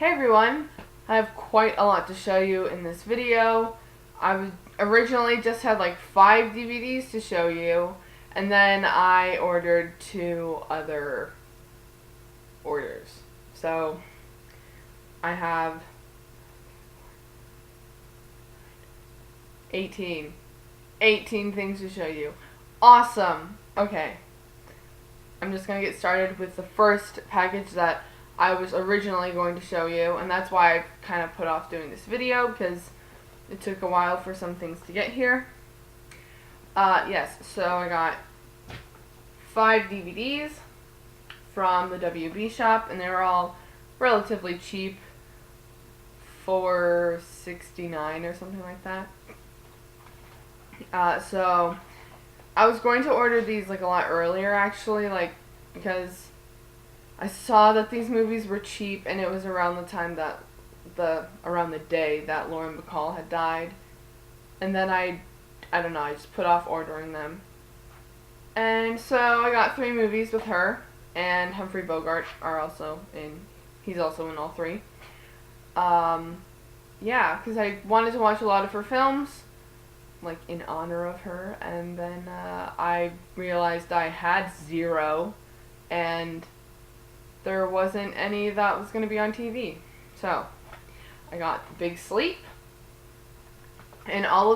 Hey everyone, I have quite a lot to show you in this video. Originally just had like 5 DVDs to show you, and then I ordered 2 other orders. So I have 18 things to show you. Awesome! Okay, I'm just gonna get started with the first package that I was originally going to show you, and that's why I kind of put off doing this video, because it took a while for some things to get here. Yes, so I got 5 DVDs from the WB shop, and they were all relatively cheap, $4.69 or something like that. So I was going to order these like a lot earlier, actually, because I saw that these movies were cheap, and it was around the time that around the day that Lauren Bacall had died. And then I don't know, I just put off ordering them. And so I got 3 movies with her, and Humphrey Bogart he's also in all 3. Yeah, because I wanted to watch a lot of her films, like in honor of her, and then I realized I had 0, and there wasn't any that was going to be on TV. So I got The Big Sleep, and all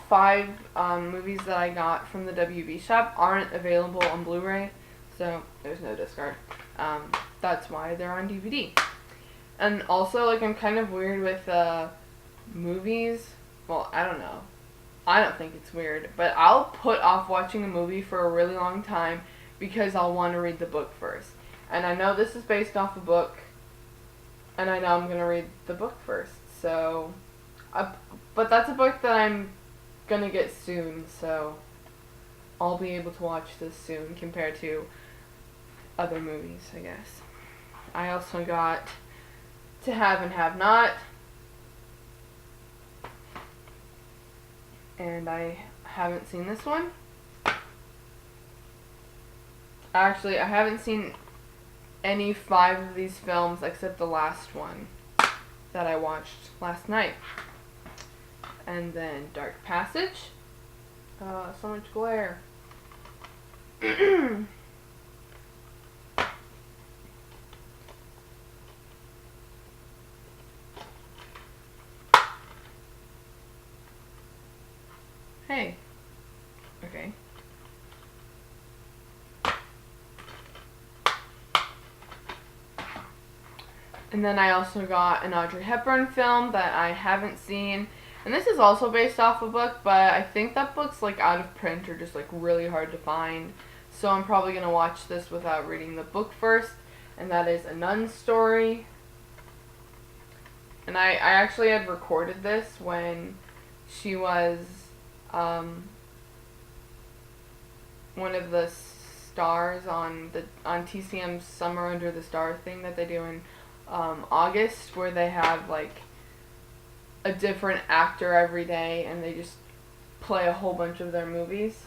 5 movies that I got from the WB shop aren't available on Blu-ray, so there's no discard. That's why they're on DVD. And also, like, I'm kind of weird with movies. Well, I don't know. I don't think it's weird, but I'll put off watching a movie for a really long time because I'll want to read the book first. And I know this is based off a book, and I know I'm going to read the book first. So, but that's a book that I'm going to get soon, so I'll be able to watch this soon compared to other movies, I guess. I also got To Have and Have Not, and I haven't seen this one. Actually, I haven't seen any 5 of these films except the last one that I watched last night. And then Dark Passage. So much glare. Hey. Okay. And then I also got an Audrey Hepburn film that I haven't seen. And this is also based off a book, but I think that book's like out of print or just like really hard to find. So I'm probably going to watch this without reading the book first. And that is A Nun's Story. And I actually had recorded this when she was one of the stars on TCM's Summer Under the Stars thing that they do in August, where they have like a different actor every day and they just play a whole bunch of their movies.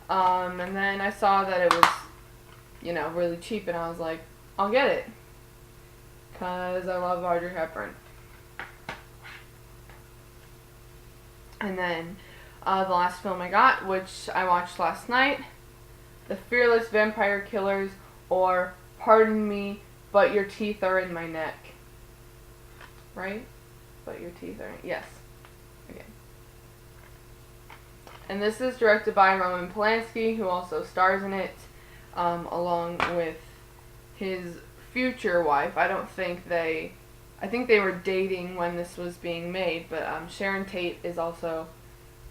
And then I saw that it was, really cheap, and I was like, I'll get it, because I love Audrey Hepburn. And then the last film I got, which I watched last night, The Fearless Vampire Killers, or Pardon Me, But Your Teeth Are in My Neck. Right? But Your Teeth Are... Yes. Okay. And this is directed by Roman Polanski, who also stars in it, along with his future wife. I think they were dating when this was being made, but Sharon Tate is also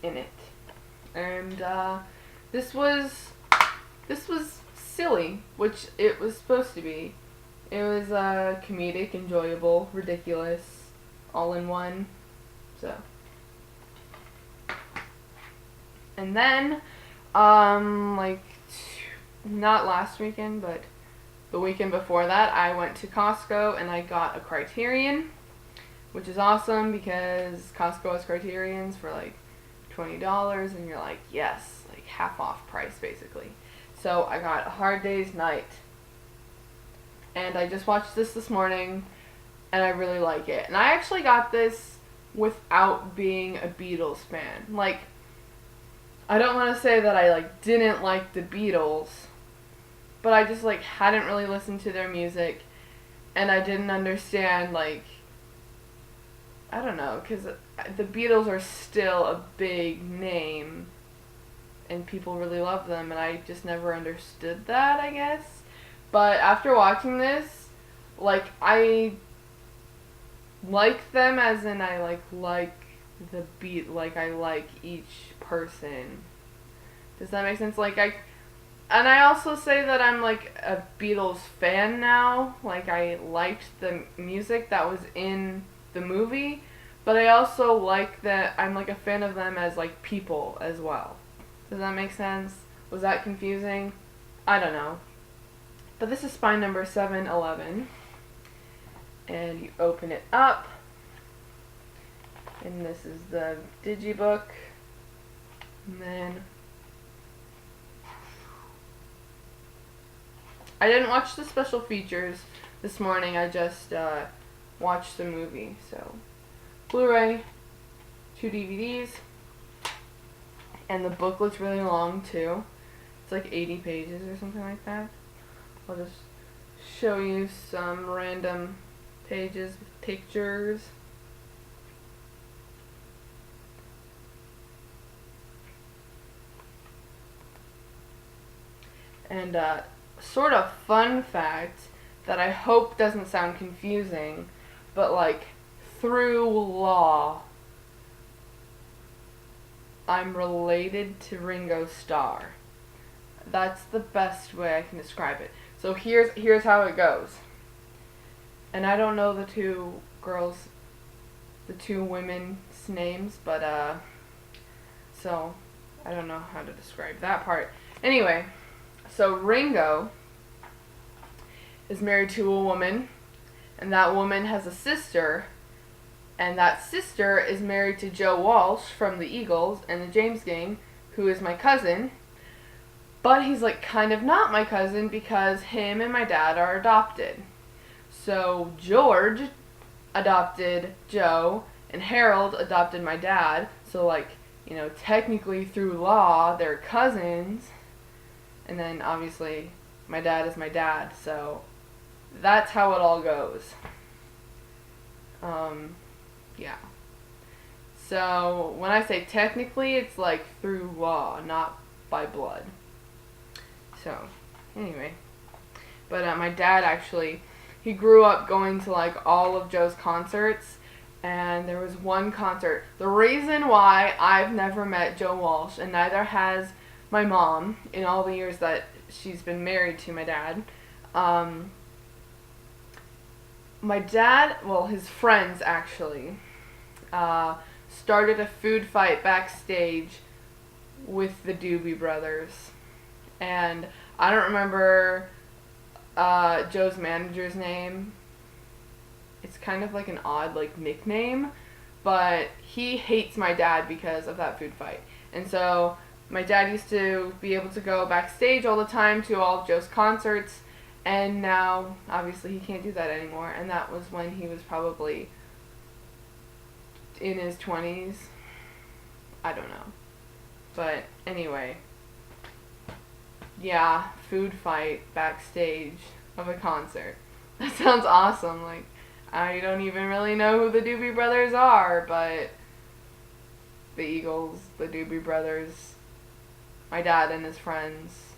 in it. And this was silly, which it was supposed to be. It was comedic, enjoyable, ridiculous, all in one. So. And then, not last weekend, but the weekend before that, I went to Costco and I got a Criterion, which is awesome because Costco has Criterions for like $20, and you're like, yes, like half off price basically. So I got A Hard Day's Night, and I just watched this morning, and I really like it. And I actually got this without being a Beatles fan. Like, I don't want to say that I like didn't like the Beatles, but I just like hadn't really listened to their music, and I didn't understand, like, I don't know, because the Beatles are still a big name and people really love them, and I just never understood that, I guess. But after watching this, like, I like them as in I like the beat, like I like each person. Does that make sense? And I also say that I'm like a Beatles fan now. Like, I liked the music that was in the movie, but I also like that I'm like a fan of them as like people as well. Does that make sense? Was that confusing? I don't know. But this is spine number 711. And you open it up. And this is the digibook. And then I didn't watch the special features this morning. I just watched the movie. So, Blu-ray, 2 DVDs, and the booklet's really long too. It's like 80 pages or something like that. I'll just show you some random pages with pictures. And sort of fun fact that I hope doesn't sound confusing, but like, through law, I'm related to Ringo Starr. That's the best way I can describe it. So here's how it goes. And I don't know the two women's names, but so I don't know how to describe that part. Anyway, so Ringo is married to a woman, and that woman has a sister, and that sister is married to Joe Walsh from the Eagles and the James Gang, who is my cousin. But he's like kind of not my cousin because him and my dad are adopted. So George adopted Joe and Harold adopted my dad. So like, you know, technically through law, they're cousins. And then obviously my dad is my dad. So that's how it all goes. Yeah. So when I say technically, it's like through law, not by blood. So, anyway. But my dad actually, he grew up going to like all of Joe's concerts, and there was one concert. The reason why I've never met Joe Walsh, and neither has my mom in all the years that she's been married to my dad, my dad, well, his friends actually, started a food fight backstage with the Doobie Brothers. And I don't remember Joe's manager's name. It's kind of like an odd like nickname, but he hates my dad because of that food fight. And so my dad used to be able to go backstage all the time to all of Joe's concerts, and now obviously he can't do that anymore. And that was when he was probably in his 20s. I don't know. But anyway, yeah, food fight backstage of a concert. That sounds awesome. Like, I don't even really know who the Doobie Brothers are, but the Eagles, the Doobie Brothers, my dad and his friends.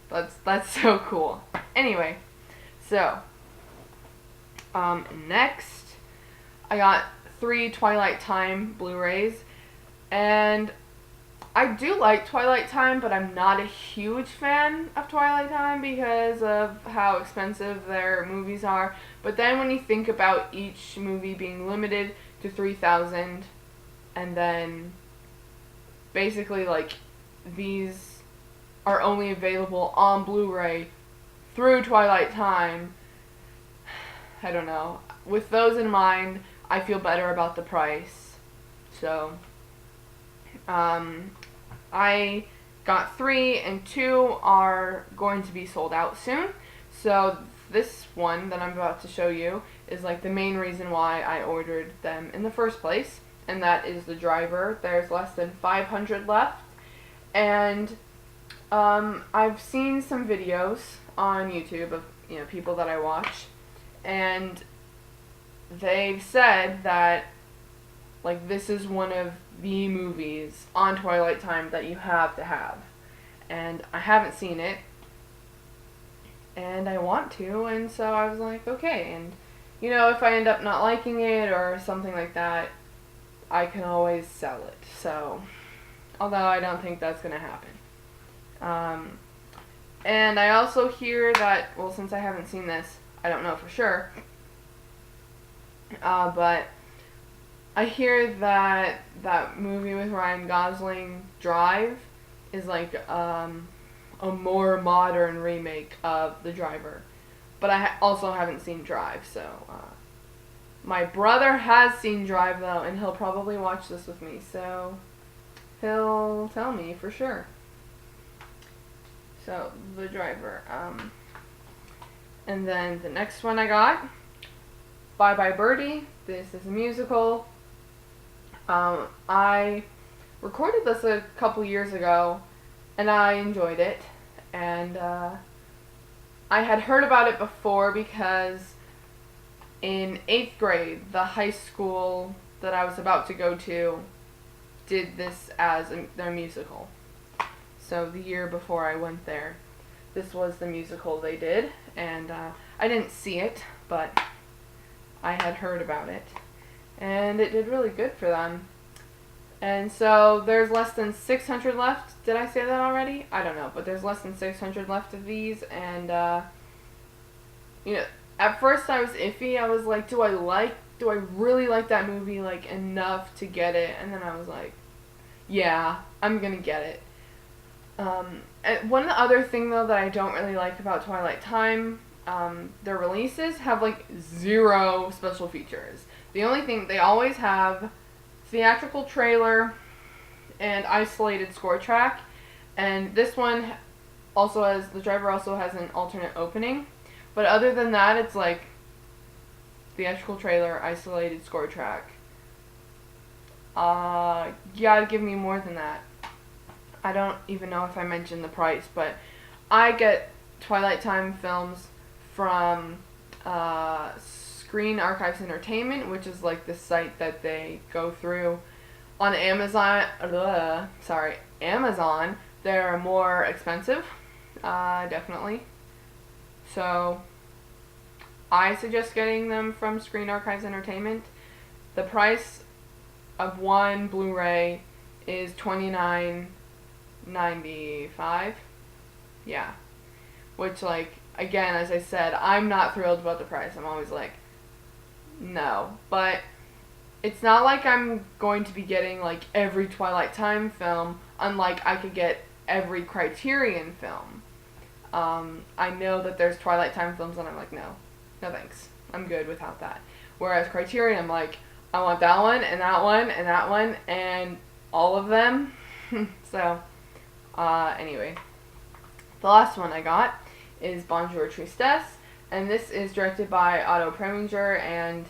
That's so cool. Anyway, so next I got 3 Twilight Time Blu-rays, and I do like Twilight Time, but I'm not a huge fan of Twilight Time because of how expensive their movies are. But then when you think about each movie being limited to 3,000, and then basically like these are only available on Blu-ray through Twilight Time, I don't know. With those in mind, I feel better about the price. So, I got 3, and 2 are going to be sold out soon. So this one that I'm about to show you is like the main reason why I ordered them in the first place, and that is the driver. There's less than 500 left, and I've seen some videos on YouTube of people that I watch, and they've said that like this is one of the movies on Twilight Time that you have to have, and I haven't seen it, and I want to, and so I was like, okay, and if I end up not liking it or something like that, I can always sell it. So, although I don't think that's gonna happen. And I also hear that, well, since I haven't seen this, I don't know for sure, but I hear that that movie with Ryan Gosling, Drive, is like a more modern remake of The Driver. But I also haven't seen Drive, so my brother has seen Drive though, and he'll probably watch this with me, so he'll tell me for sure. So, The Driver. And then the next one I got, Bye Bye Birdie. This is a musical. I recorded this a couple years ago, and I enjoyed it. And I had heard about it before because in 8th grade, the high school that I was about to go to did this as their musical. So the year before I went there, this was the musical they did, and I didn't see it, but I had heard about it, and it did really good for them. And so there's less than 600 left. Did I say that already? I don't know, but there's less than 600 left of these, and at first I was iffy. I was like, do I really like that movie like enough to get it? And then I was like, yeah, I'm gonna get it. And one other thing though that I don't really like about Twilight Time, their releases have like 0 special features. The only thing they always have theatrical trailer and isolated score track, and this one also has, The Driver also has an alternate opening, but other than that it's like theatrical trailer, isolated score track. You gotta give me more than that. I don't even know if I mentioned the price, but I get Twilight Time films from Screen Archives Entertainment, which is like the site that they go through. On Amazon, Amazon, they're more expensive, definitely. So I suggest getting them from Screen Archives Entertainment. The price of one Blu-ray is $29.95. Yeah. Which, like, again, as I said, I'm not thrilled about the price. I'm always like, no. But it's not like I'm going to be getting, like, every Twilight Time film, unlike I could get every Criterion film. I know that there's Twilight Time films, and I'm like, no thanks. I'm good without that. Whereas Criterion, I'm like, I want that one, and that one, and that one, and all of them. So, anyway. The last one I got is Bonjour Tristesse, and this is directed by Otto Preminger, and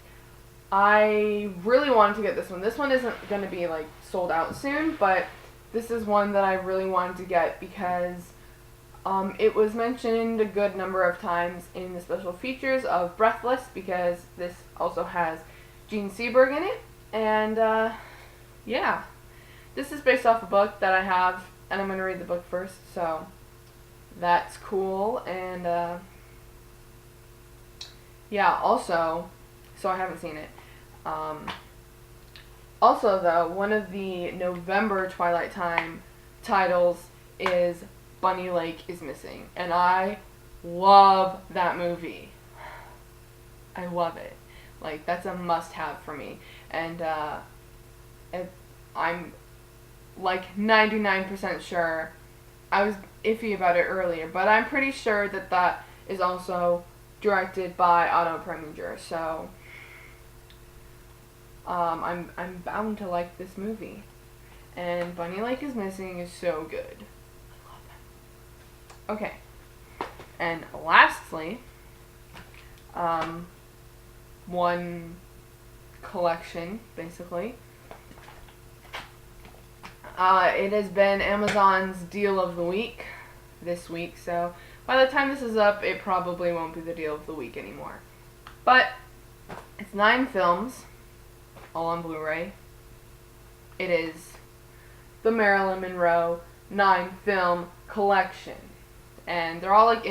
I really wanted to get this one. This one isn't going to be, like, sold out soon, but this is one that I really wanted to get because it was mentioned a good number of times in the special features of Breathless, because this also has Gene Seberg in it, and yeah. This is based off a book that I have, and I'm going to read the book first, so that's cool. And yeah, also, so I haven't seen it. Also, though, one of the November Twilight Time titles is Bunny Lake is Missing, and I love that movie. I love it. Like, that's a must-have for me. And I'm like 99% sure. I was iffy about it earlier, but I'm pretty sure that that is also directed by Otto Preminger. So I'm bound to like this movie. And Bunny Lake is Missing is so good. I love that. Okay. And lastly, one collection, basically. It has been Amazon's deal of the week this week, so by the time this is up, it probably won't be the deal of the week anymore. But it's 9 films, all on Blu-ray. It is the Marilyn Monroe 9-film collection, and they're all like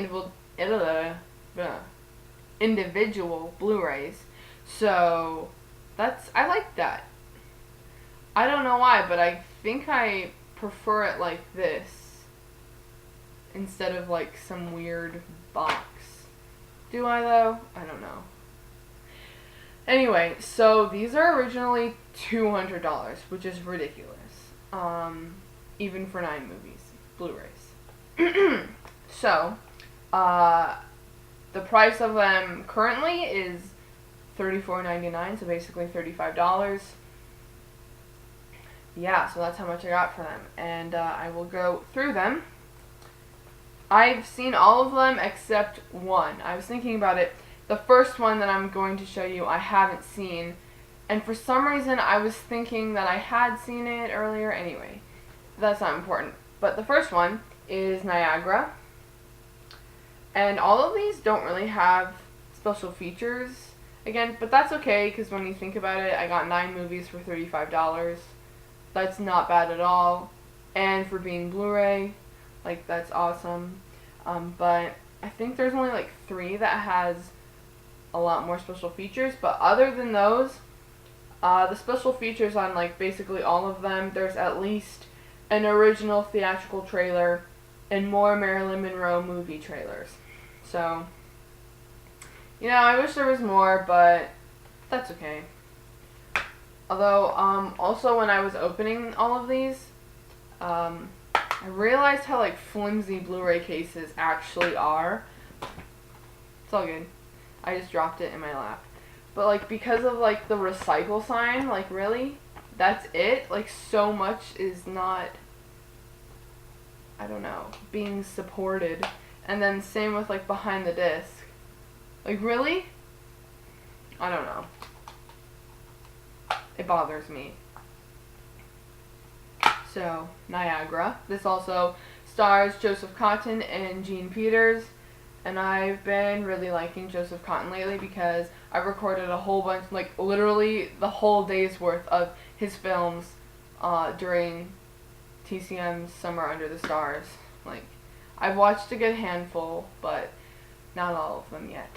individual Blu-rays. So I like that. I don't know why, but I think I prefer it like this instead of like some weird box. Do I though? I don't know. Anyway, so these are originally $200, which is ridiculous. Even for 9 movies, Blu-rays. So, the price of them currently is $34.99, so basically $35. Yeah, so that's how much I got for them. And I will go through them. I've seen all of them except one. I was thinking about it. The first one that I'm going to show you I haven't seen. And for some reason I was thinking that I had seen it earlier. Anyway, that's not important. But the first one is Niagara. And all of these don't really have special features. Again, but that's okay, because when you think about it, I got 9 movies for $35. That's not bad at all. And for being Blu-ray, like, that's awesome. But I think there's only like 3 that has a lot more special features. But other than those, the special features on like basically all of them, there's at least an original theatrical trailer and more Marilyn Monroe movie trailers. So, you know, I wish there was more, but that's okay. Although, also when I was opening all of these, I realized how like flimsy Blu-ray cases actually are. It's all good. I just dropped it in my lap. But like, because of like the recycle sign, like really, that's it. Like, so much is not, I don't know, being supported. And then same with like behind the disc. Like, really? I don't know. It bothers me. So, Niagara. This also stars Joseph Cotton and Jean Peters. And I've been really liking Joseph Cotton lately because I recorded a whole bunch, like literally the whole day's worth of his films during TCM's Summer Under the Stars. Like, I've watched a good handful, but not all of them yet.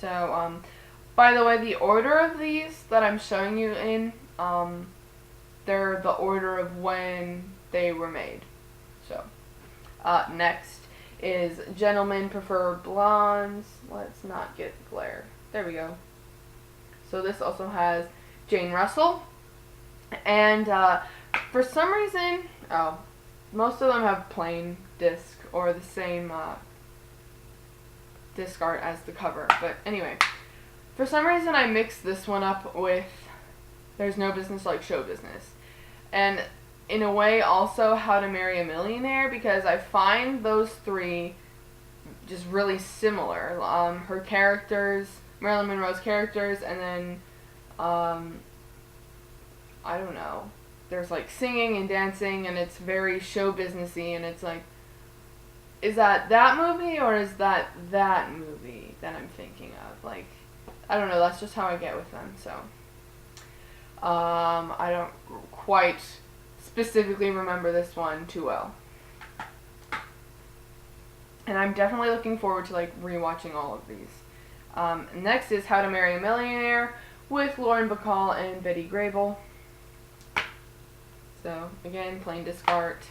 So, by the way, the order of these that I'm showing you in, they're the order of when they were made. So, next is Gentlemen Prefer Blondes. Let's not get glare. There we go. So this also has Jane Russell. And for some reason, most of them have plain disc or the same disc art as the cover. But anyway, for some reason I mixed this one up with There's No Business Like Show Business. And in a way also How to Marry a Millionaire, because I find those 3 just really similar. Her characters, Marilyn Monroe's characters, and then I don't know, there's like singing and dancing, and it's very show businessy, and it's like, is that movie or is that movie that I'm thinking of? Like, I don't know, that's just how I get with them. So I don't quite specifically remember this one too well. And I'm definitely looking forward to like rewatching all of these. Next is How to Marry a Millionaire with Lauren Bacall and Betty Grable. So again, plain disc art.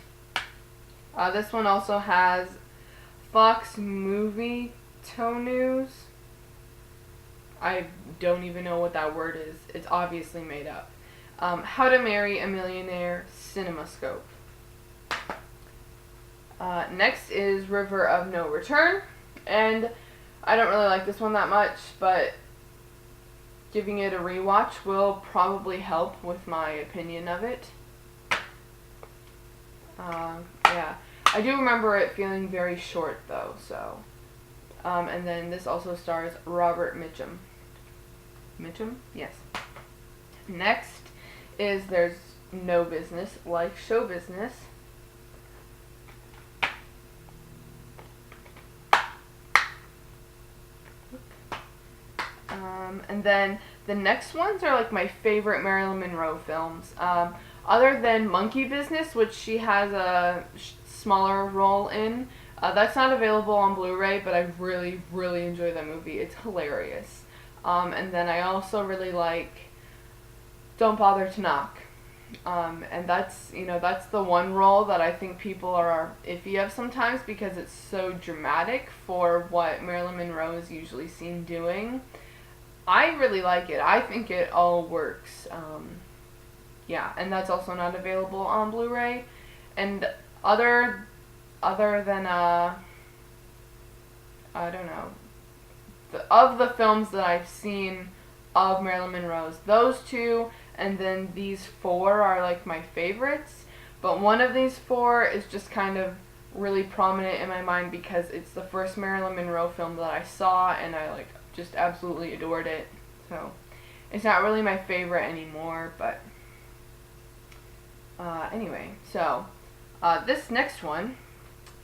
This one also has Fox Movie Toe News. I don't even know what that word is. It's obviously made up. How to Marry a Millionaire CinemaScope. Next is River of No Return, and I don't really like this one that much, but giving it a rewatch will probably help with my opinion of it. Yeah. I do remember it feeling very short though, so. And then this also stars Robert Mitchum. Mitchum? Yes. Next is There's No Business Like Show Business. And then the next ones are like my favorite Marilyn Monroe films. Other than Monkey Business, which she has a smaller role in, that's not available on Blu-ray, but I really, really enjoy that movie. It's hilarious. And then I also really like Don't Bother to Knock. And that's the one role that I think people are iffy of sometimes because it's so dramatic for what Marilyn Monroe is usually seen doing. I really like it. I think it all works. Yeah, and that's also not available on Blu-ray. And other than I don't know, of the films that I've seen of Marilyn Monroe's, those two and then these four are like my favorites. But one of these four is just kind of really prominent in my mind because it's the first Marilyn Monroe film that I saw and I like just absolutely adored it. So it's not really my favorite anymore, but anyway, so this next one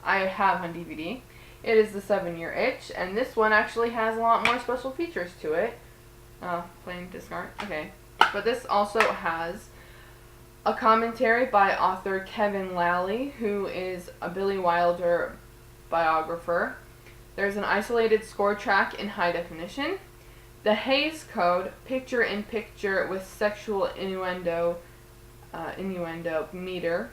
I have on DVD. It is The 7-Year Itch, and this one actually has a lot more special features to it. Plain discard. Okay. But this also has a commentary by author Kevin Lally, who is a Billy Wilder biographer. There's an isolated score track in high definition. The Hays Code, picture-in-picture with sexual innuendo meter.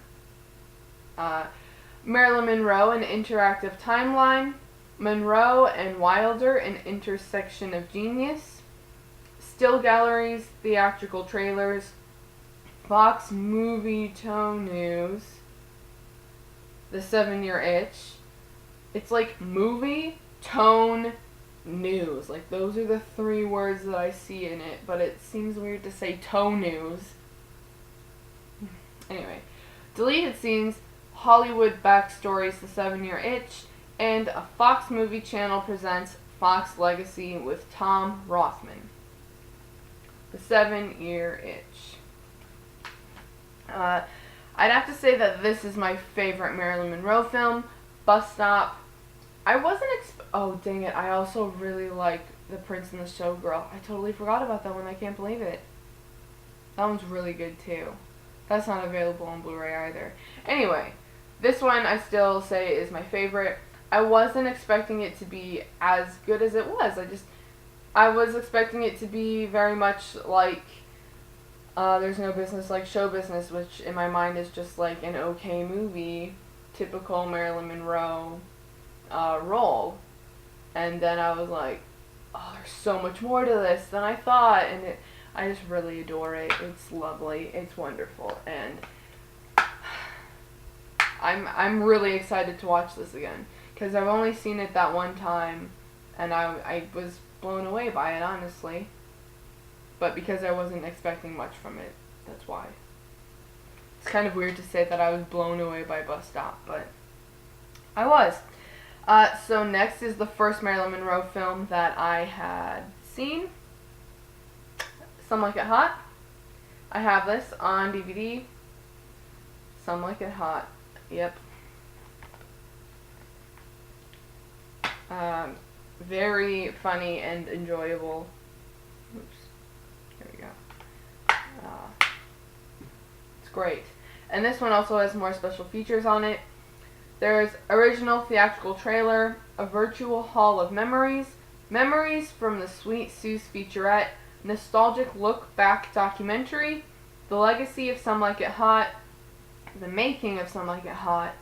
Marilyn Monroe, an interactive timeline. Monroe and Wilder, an intersection of genius. Still galleries, theatrical trailers. Fox Movie Tone News. The 7-Year Itch. It's like movie, tone, news. Like those are the three words that I see in it, but it seems weird to say toe news. Anyway, deleted scenes, Hollywood backstories, The 7-Year Itch, and a Fox Movie Channel presents Fox Legacy with Tom Rothman. The 7-Year Itch. I'd have to say that this is my favorite Marilyn Monroe film. Bus Stop. I wasn't oh dang it, I also really like The Prince and the Showgirl. I totally forgot about that one, I can't believe it. That one's really good too. That's not available on Blu-ray either. Anyway, this one I still say is my favorite. I wasn't expecting it to be as good as it was. I was expecting it to be very much like There's No Business Like Show Business, which in my mind is just like an okay movie, typical Marilyn Monroe role. And then I was like, oh, there's so much more to this than I thought, and I just really adore it. It's lovely, it's wonderful, and I'm really excited to watch this again because I've only seen it that one time, and I was blown away by it, honestly. But because I wasn't expecting much from it, that's why. It's kind of weird to say that I was blown away by Bus Stop, but I was. So next is the first Marilyn Monroe film that I had seen. Some Like It Hot. I have this on DVD. Some Like It Hot. Yep. Very funny and enjoyable. Oops. There we go. It's great. And this one also has more special features on it. There's original theatrical trailer, a virtual hall of memories, memories from the Sweet Seuss featurette, nostalgic look-back documentary, the legacy of Some Like It Hot, the making of Some Like It Hot,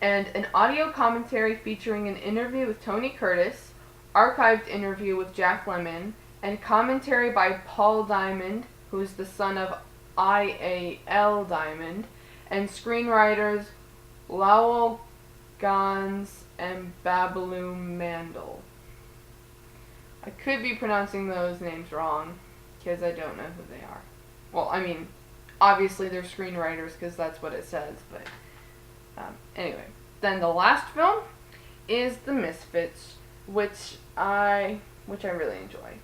and an audio commentary featuring an interview with Tony Curtis, archived interview with Jack Lemmon, and commentary by Paul Diamond, who is the son of I.A.L. Diamond, and screenwriters Lowell Gans and Babaloo Mandel. I could be pronouncing those names wrong, because I don't know who they are. Well, I mean, obviously they're screenwriters, because that's what it says, but anyway. then the last film is The Misfits, which I really enjoy.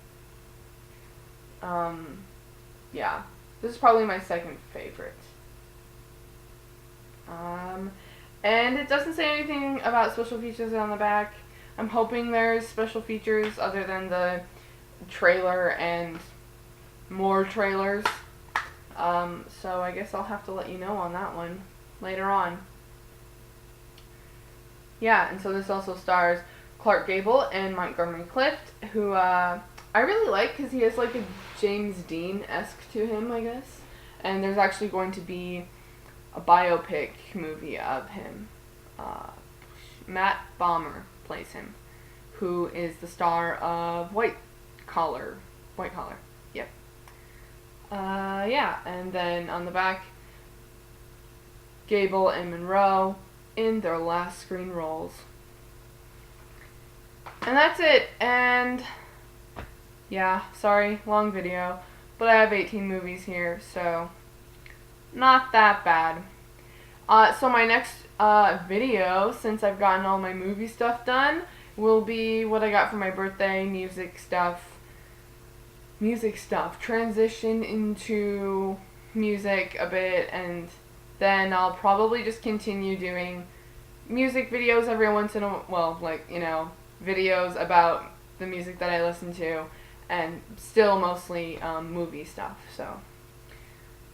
Yeah, this is probably my second favorite. And it doesn't say anything about special features on the back. I'm hoping there's special features other than the trailer and more trailers. So I guess I'll have to let you know on that one later on. Yeah, and so this also stars Clark Gable and Montgomery Clift, who I really like because he has like a James Dean-esque to him, I guess. And there's actually going to be a biopic movie of him. Matt Bomer plays him, who is the star of White Collar. Yep. Yeah, and then on the back, Gable and Monroe in their last screen roles. And that's it. And yeah, sorry, long video, but I have 18 movies here, so not that bad. So my next video, since I've gotten all my movie stuff done, will be what I got for my birthday, music stuff, transition into music a bit, and then I'll probably just continue doing music videos every once in a while, like, you know, videos about the music that I listen to, and still mostly movie stuff. So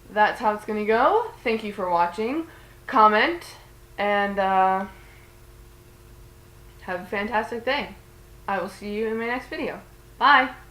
that's how it's gonna go. Thank you for watching. Comment, and have a fantastic day. I will see you in my next video. Bye!